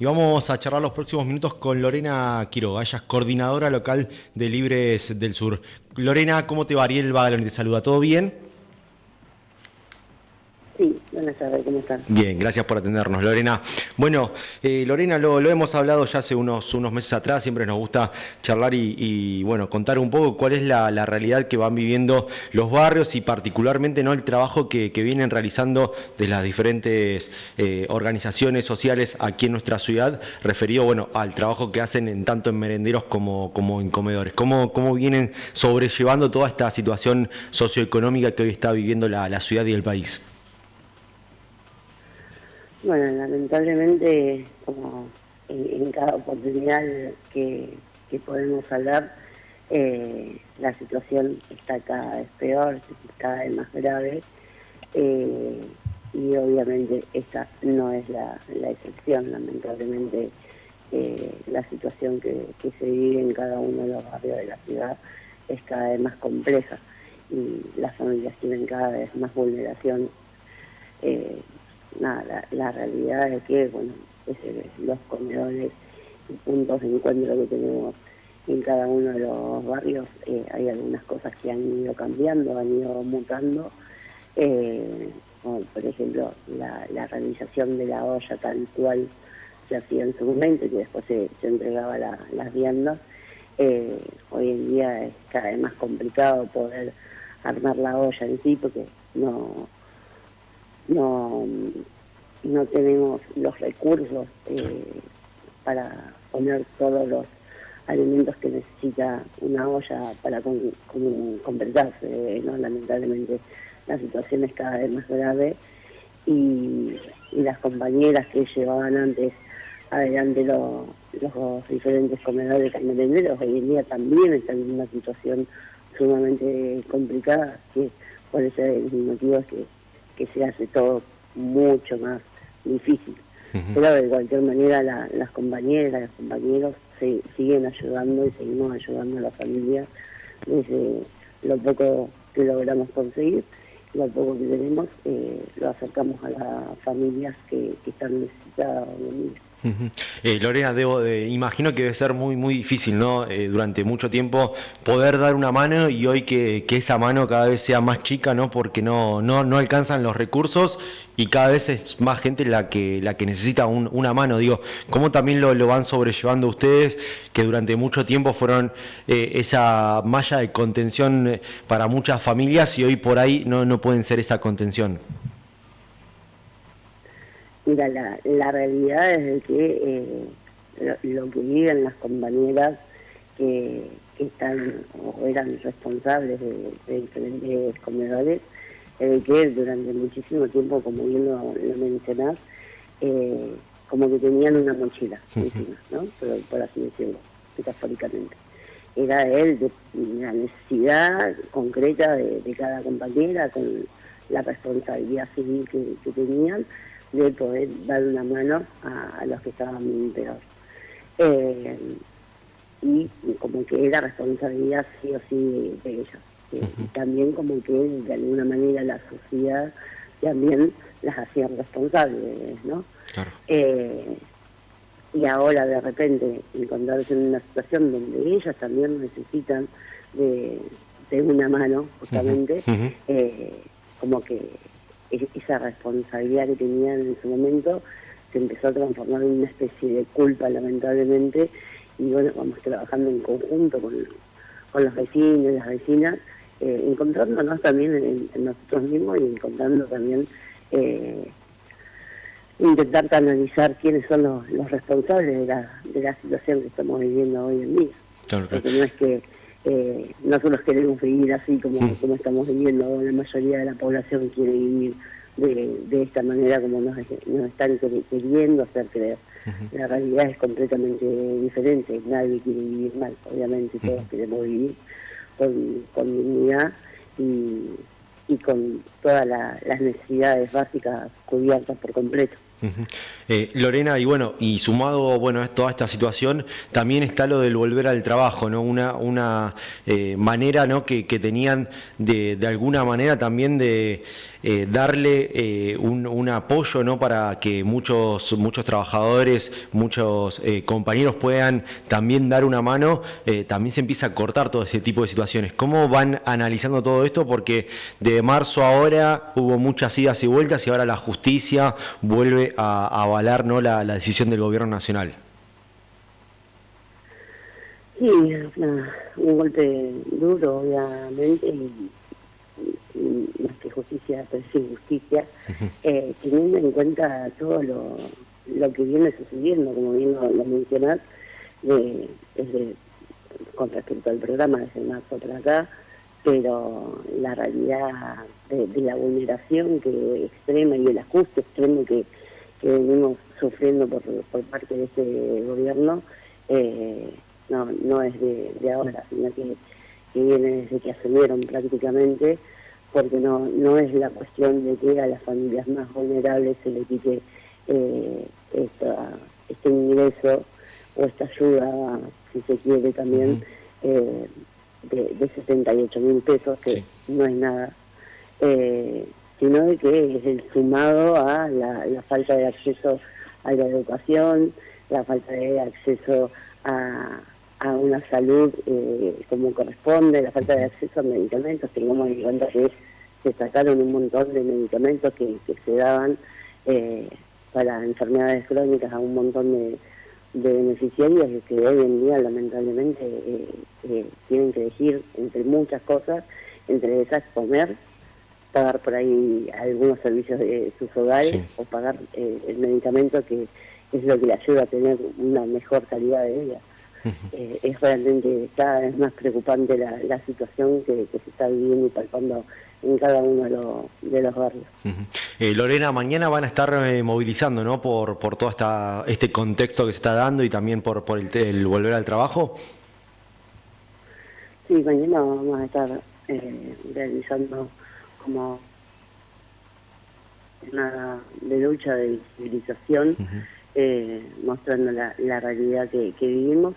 Y vamos a charlar los próximos minutos con Lorena Quiroga, ella es coordinadora local de Libres del Sur. Lorena, ¿cómo te va? Ariel Bagaloni te saluda, ¿todo bien? Sí, buenas tardes, ¿cómo están? Bien, gracias por atendernos, Lorena. Bueno, Lorena, lo hemos hablado ya hace unos meses atrás, siempre nos gusta charlar bueno, contar un poco cuál es la realidad que van viviendo los barrios y particularmente no el trabajo que vienen realizando de las diferentes organizaciones sociales aquí en nuestra ciudad, referido, bueno, al trabajo que hacen tanto en merenderos como en comedores. ¿Cómo vienen sobrellevando toda esta situación socioeconómica que hoy está viviendo la ciudad y el país? Bueno, lamentablemente, como en cada oportunidad que podemos hablar, la situación está cada vez peor, cada vez más grave, eh, y obviamente esta no es la excepción. Lamentablemente, la situación que se vive en cada uno de los barrios de la ciudad es cada vez más compleja y las familias tienen cada vez más vulneración. eh, Nada, la realidad es que, bueno, los comedores y puntos de encuentro que tenemos en cada uno de los barrios, hay algunas cosas que han ido cambiando, han ido mutando, como por ejemplo la realización de la olla tal cual se hacía en su momento y que después se entregaba las viandas. Hoy en día es cada vez más complicado poder armar la olla en sí porque no, no tenemos los recursos para poner todos los alimentos que necesita una olla para completarse, ¿no? Lamentablemente la situación es cada vez más grave y las compañeras que llevaban antes adelante los diferentes comedores merenderos hoy en día también están en una situación sumamente complicada, que por ese motivo es que se hace todo mucho más difícil. Ujú. Pero de cualquier manera las compañeras, los compañeros siguen ayudando y seguimos ayudando a la familia desde lo poco que logramos conseguir, lo poco que tenemos, lo acercamos a las familias que están necesitadas hoy en día. Ujú. Lorena, imagino que debe ser muy difícil, ¿no? Durante mucho tiempo poder dar una mano y hoy que esa mano cada vez sea más chica, ¿no? Porque no alcanzan los recursos y cada vez es más gente la que necesita una mano. Digo, ¿cómo también lo van sobrellevando ustedes que durante mucho tiempo fueron esa malla de contención para muchas familias y hoy por ahí no pueden ser esa contención? Mira, la realidad es de que lo que viven las compañeras que están o eran responsables de diferentes comedores, que durante muchísimo tiempo, como bien lo mencionás, eh, como que tenían una mochila encima, ¿no? Por así decirlo, metafóricamente. Era él de la necesidad concreta de cada compañera, con la responsabilidad civil que tenían, de poder dar una mano a los que estaban peor. Eh, y como que era responsabilidad sí o sí de ellos. Y también como que de alguna manera la sociedad también las hacía responsables, ¿no? Claro. Eh, y ahora de repente encontrarse en una situación donde ellas también necesitan de, de una mano, Ujú, justamente, ujú. como que esa responsabilidad que tenían en su momento se empezó a transformar en una especie de culpa, lamentablemente, y bueno, vamos trabajando en conjunto con los vecinos y las vecinas, encontrándonos también en nosotros mismos y encontrando también intentar canalizar quiénes son los responsables de la situación que estamos viviendo hoy en día. Claro, claro. Porque no es que nosotros queremos vivir así Mm. como estamos viviendo, la mayoría de la población quiere vivir de esta manera como nos están queriendo hacer creer. Ujú, La realidad es completamente diferente, nadie quiere vivir mal, obviamente todos ujú. queremos vivir con dignidad y, y con todas las necesidades básicas cubiertas por completo. Ujú. Lorena, y bueno, y sumado bueno, a toda esta situación, también está lo del volver al trabajo, ¿no? Una manera, ¿no? que tenían de alguna manera también darle un apoyo, ¿no? Para que muchos trabajadores, muchos compañeros puedan también dar una mano, también se empieza a cortar todo ese tipo de situaciones. ¿Cómo van analizando todo esto? Porque de marzo a ahora hubo muchas idas y vueltas y ahora la justicia vuelve a avalar, ¿no? la decisión del gobierno nacional. Sí, un golpe duro, obviamente, y más que justicia, pero sí justicia, teniendo en cuenta todo lo que viene sucediendo, como bien lo mencionás, con respecto al programa desde marzo para acá, pero la realidad de la vulneración extrema y el ajuste extremo que venimos sufriendo por parte de este gobierno, no es de ahora, sino que viene desde que asumieron prácticamente, porque no es la cuestión de que a las familias más vulnerables se le quite este ingreso o esta ayuda, si se quiere también, de 78.000 pesos, que no es nada, sino de que es el sumado a la falta de acceso a la educación, la falta de acceso a una salud como corresponde, la falta de acceso a medicamentos. Tengamos en cuenta que se sacaron un montón de medicamentos que se daban para enfermedades crónicas a un montón de beneficiarios que hoy en día lamentablemente tienen que elegir entre muchas cosas, entre esas comer, pagar por ahí algunos servicios de sus hogares o pagar el medicamento que es lo que le ayuda a tener una mejor calidad de vida. Es realmente cada vez más preocupante la situación que se está viviendo y palpando en cada uno de los barrios. Lorena, mañana van a estar movilizando, ¿no? Por todo este contexto que se está dando y también por el volver al trabajo. Sí, mañana vamos a estar realizando como una de lucha, de visibilización, mostrando la realidad que vivimos.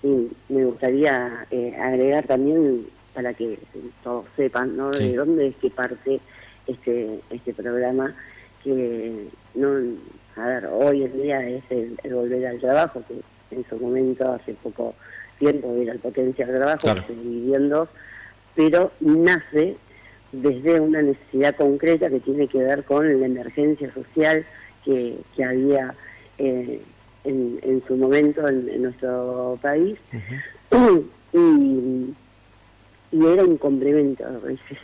Y me gustaría agregar también, para que todos sepan, ¿no? De dónde es que parte este programa, que hoy en día es el volver al trabajo, que en su momento, hace poco tiempo, era el potencial trabajo, que se dividió en dos, pero nace desde una necesidad concreta que tiene que ver con la emergencia social que había en su momento en nuestro país, y era un complemento.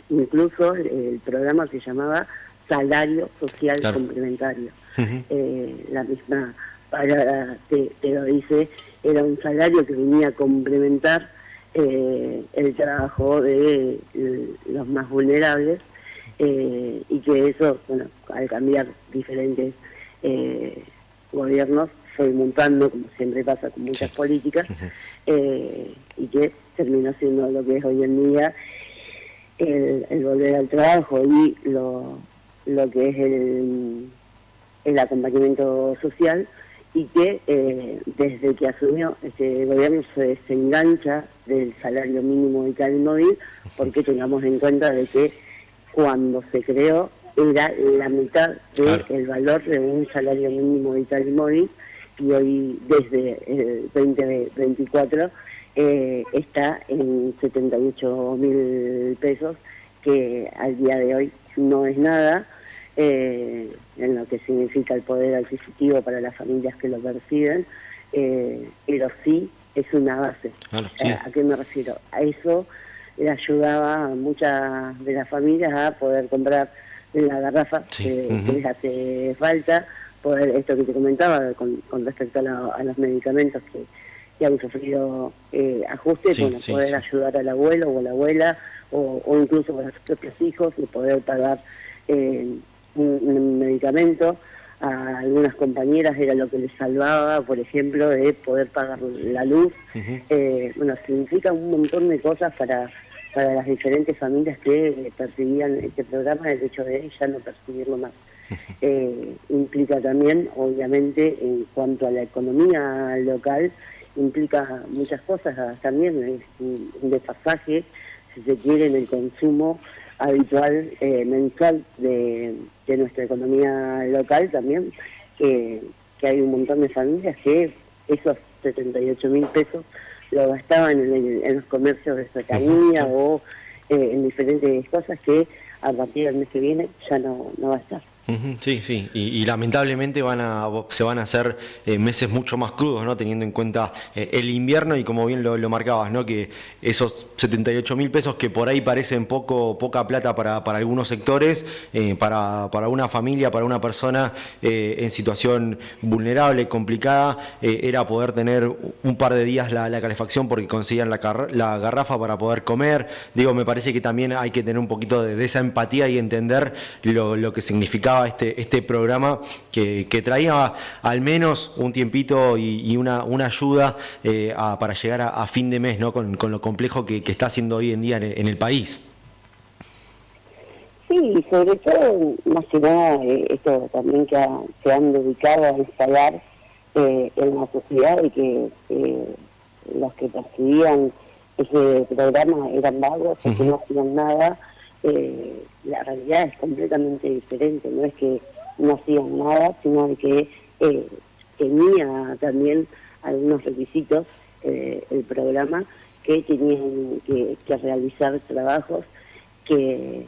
Incluso el programa se llamaba Salario Social Complementario. La misma palabra te lo dice, era un salario que venía a complementar el trabajo de los más vulnerables, y que eso, bueno, al cambiar diferentes gobiernos, fue mutando, como siempre pasa con muchas políticas, y que terminó siendo lo que es hoy en día el volver al trabajo y lo que es el acompañamiento social, y que desde que asumió este gobierno se desengancha del salario mínimo vital y móvil, porque tengamos en cuenta de que cuando se creó era la mitad del valor de un salario mínimo vital y móvil, y hoy desde el 2024 está en 78.000 pesos, que al día de hoy no es nada, en lo que significa el poder adquisitivo para las familias que lo perciben, pero sí es una base. ¿A qué me refiero? A eso le ayudaba a muchas de las familias a poder comprar la garrafa que les hace falta, poder, esto que te comentaba con respecto a los medicamentos que han sufrido ajustes, poder ayudar al abuelo o a la abuela, o incluso a los propios hijos, y poder pagar un medicamento. A algunas compañeras era lo que les salvaba, por ejemplo, de poder pagar la luz. Significa un montón de cosas para las diferentes familias que percibían este programa, el hecho de ya no percibirlo más. Implica también, obviamente, en cuanto a la economía local, implica muchas cosas también, un desfasaje, si se quiere, en el consumo habitual, mensual de nuestra economía local también, que hay un montón de familias que esos 78.000 pesos lo gastaban en los comercios de cercanía o en diferentes cosas que a partir del mes que viene ya no va a estar. Sí, sí, y lamentablemente se van a hacer meses mucho más crudos, ¿no? Teniendo en cuenta el invierno y como bien lo marcabas, ¿no? Que esos 78.000 pesos que por ahí parecen poca plata para algunos sectores, para una familia, para una persona en situación vulnerable, complicada, era poder tener un par de días la calefacción porque conseguían la garrafa para poder comer. Digo, me parece que también hay que tener un poquito de esa empatía y entender lo que significaba este programa que traía al menos un tiempito y una ayuda para llegar a fin de mes, ¿no? Con lo complejo que está haciendo hoy en día en el país. Sí, sobre todo, más que nada, esto también que se han dedicado a instalar en la sociedad de que los que percibían ese programa eran vagos, que no hacían nada. La realidad es completamente diferente, no es que no hacían nada, sino de que tenía también algunos requisitos el programa, que tenían que realizar trabajos que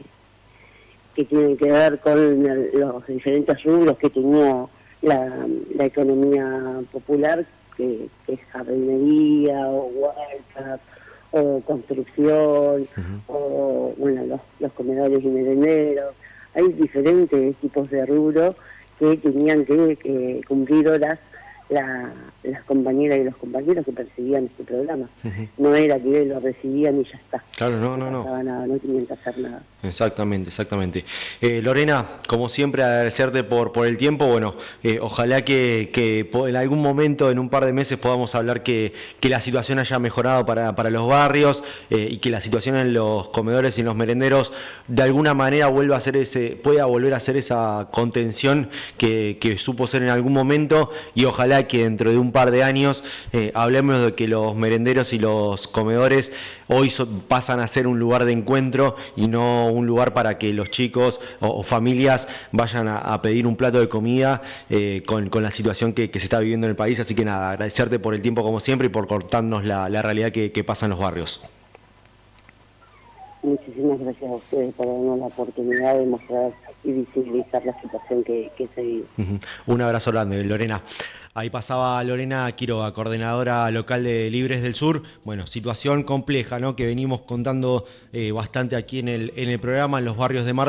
tienen que ver con los diferentes rubros que tenía la economía popular, que es jardinería o huertas o construcción, o bueno, los comedores y merenderos. Hay diferentes tipos de rubros que tenían que cumplir horas las compañeras y los compañeros que percibían este programa. No era que lo recibían y ya está. Claro, no. Nada, no tenían que hacer nada. Exactamente. Lorena, como siempre, agradecerte por el tiempo. Bueno, ojalá que en algún momento, en un par de meses, podamos hablar que la situación haya mejorado para los barrios y que la situación en los comedores y en los merenderos de alguna manera pueda volver a ser esa contención que supo ser en algún momento, y ojalá que dentro de un par de años hablemos de que los merenderos y los comedores hoy pasan a ser un lugar de encuentro y no un lugar para que los chicos o familias vayan a pedir un plato de comida con la situación que se está viviendo en el país. Así que nada, agradecerte por el tiempo como siempre y por contarnos la realidad que pasa en los barrios. Muchísimas gracias a ustedes por darnos la oportunidad de mostrar y visibilizar la situación que se vive. Un abrazo grande, Lorena. Ahí pasaba Lorena Quiroga, coordinadora local de Libres del Sur. Bueno, situación compleja, ¿no? Que venimos contando bastante aquí en el programa, en los barrios de Mar